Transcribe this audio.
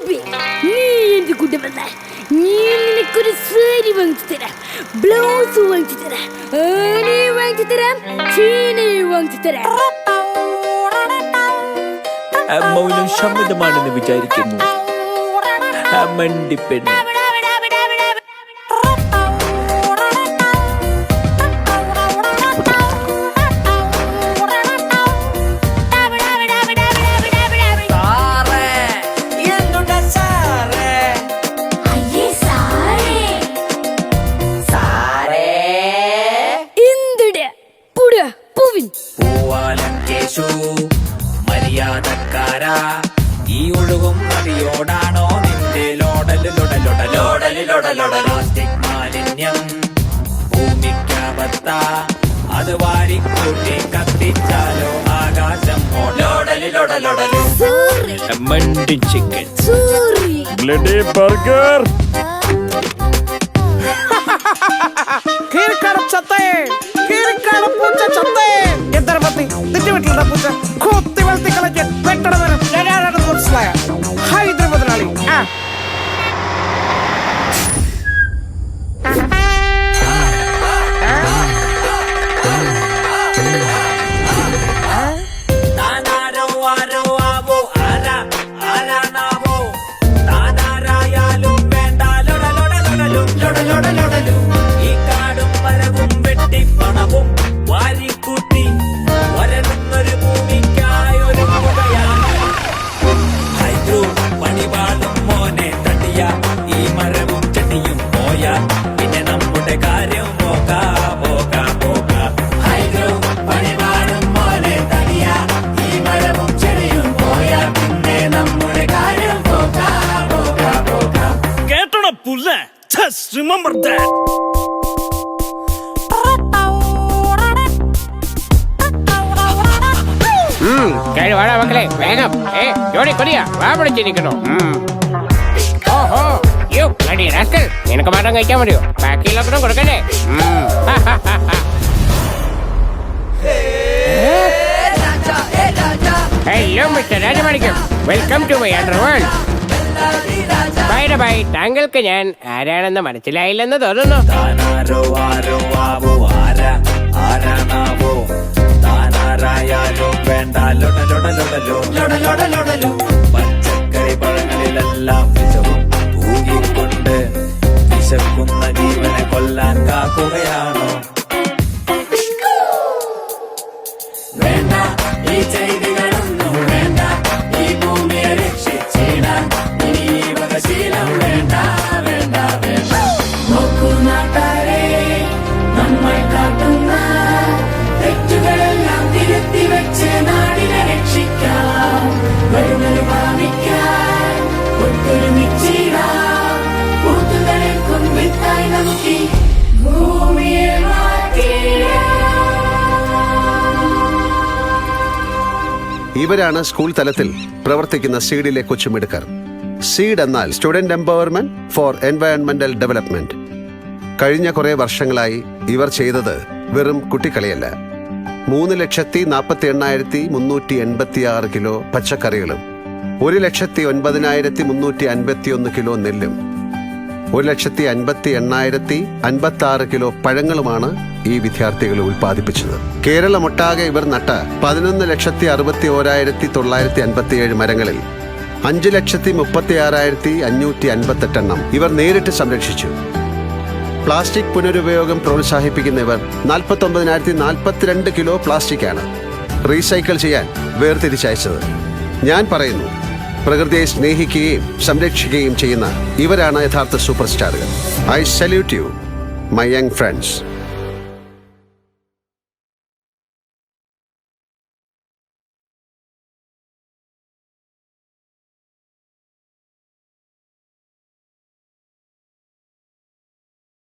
നീ എന്റെ കൂടെ വന്ന ഞാൻ നിനക്കൊരു സാരി വാങ്ങിച്ചു തരാം, ബ്ലൗസ് വാങ്ങിച്ചു തരാം, ആനയെ വാങ്ങിച്ചു തരാം, ചീനയെ വാങ്ങിച്ചു തരാം. മൗനം സമ്മതമാണെന്ന് വിചാരിക്കുന്നു. മണ്ടിപ്പെണ്ണ്. മര്യാദക്കാരാ, ഈ ഒഴുകും നദിയോടാണോ നിന്റെ പ്ലാസ്റ്റിക് മാലിന്യം ഭൂമിക്കബത്ത, അത് വാരിക്കൂട്ടി കത്തിച്ചാലോ ആകാശം മണ്ടി ചിക്കൻ ബ്ലഡി ബർഗർ. ഹൈദരാബാദ് ഈ കാടും മരവും വെട്ടി പണവും വാരിക്കൂട്ടി വരരുന്നൊരു ഭൂമിക്കായി ഒരുങ്ങുകയാണ്. ഹൈദ്രൂ പണിവാളും മോനെ തട്ടിയ ഈ മരവും ചെടിയും പോയ പിന്നെ നമ്മുടെ കാര്യം പോകാ. ഹൈദ്രൂ പണിവാളും മോനെ തട്ടിയ ഈ മരവും ചെടിയും പോയ പിന്നെ നമ്മുടെ കാര്യം പോകാ. കേട്ടോടാ പുല്ല. Just remember that. വാടാ മക്കളെ, വേഗം ജോലി കൊടിയാ വാ പിടിച്ചിരിക്കണോ. ഓഹോ യോ ബ്ലഡി റാസ്കൽ, നിനക്ക് മാത്രം കഴിക്കാൻ മതിയോ? ബാക്കിയുള്ളവർക്കും കൊടുക്കണ്ടേ? Hello mister Rajamanikyam, welcome to my underworld. Bye, താങ്കൾക്ക് ഞാൻ ആരാണെന്ന് മനസ്സിലായില്ലെന്ന് തോന്നുന്നു. പച്ചക്കറി പഴങ്ങളിലെല്ലാം വിഷവും തൂകിക്കൊണ്ട് വിശക്കുന്ന ജീവനെ കൊല്ലാൻ കാക്കുകയാണോ? വേണ്ട ഈ ചെയ്തികളൊന്നും വേണ്ട, ഈ ഭൂമിയെ രക്ഷിച്ചിടാൻ ഇനി ഈ വകശീലം വേണ്ട. നോക്കൂ നാട്ടാരെ, നമ്മൾ കാട്ടുന്ന തെറ്റുകളെല്ലാം തിരുത്തി വെച്ച് നാടിനെ രക്ഷിക്കാം. വരുന്നൊരു ഭാവിക്കാൻ ഒത്തൊരുമിച്ചിടാം. കൂട്ടുകളെക്കും വിത്തായി നമുക്ക് ഭൂമിയെ മാറ്റിടാം. ഇവരാണ് സ്കൂൾ തലത്തിൽ പ്രവർത്തിക്കുന്ന സീഡിലെ കൊച്ചുമിടുക്കർ. സീഡ് എന്നാൽ സ്റ്റുഡന്റ് എംപവർമെന്റ് ഫോർ എൻവയോൺമെന്റൽ ഡെവലപ്മെന്റ്. കഴിഞ്ഞ കുറെ വർഷങ്ങളായി ഇവർ ചെയ്തത് വെറും കുട്ടിക്കളിയല്ല. 3,48,386 കിലോ പച്ചക്കറികളും 1,09,351 കിലോ നെല്ലും 1,58,856 കിലോ പഴങ്ങളുമാണ് ഈ വിദ്യാർത്ഥികൾ ഉൽപ്പാദിപ്പിച്ചത്. കേരളമൊട്ടാകെ ഇവർ നട്ട 11,61,957 മരങ്ങളിൽ 5,36,558 എണ്ണം ഇവർ നേരിട്ട് സംരക്ഷിച്ചു. പ്ലാസ്റ്റിക് പുനരുപയോഗം പ്രോത്സാഹിപ്പിക്കുന്ന ഇവർ 49,042 കിലോ പ്ലാസ്റ്റിക്കാണ് റീസൈക്കിൾ ചെയ്യാൻ വേർതിരിച്ചയച്ചത്. ഞാൻ പറയുന്നു, പ്രകൃതിയെ സ്നേഹിക്കുകയും സംരക്ഷിക്കുകയും ചെയ്യുന്ന ഇവരാണ് യഥാർത്ഥ സൂപ്പർ സ്റ്റാറുകൾ. I salute you my young friends.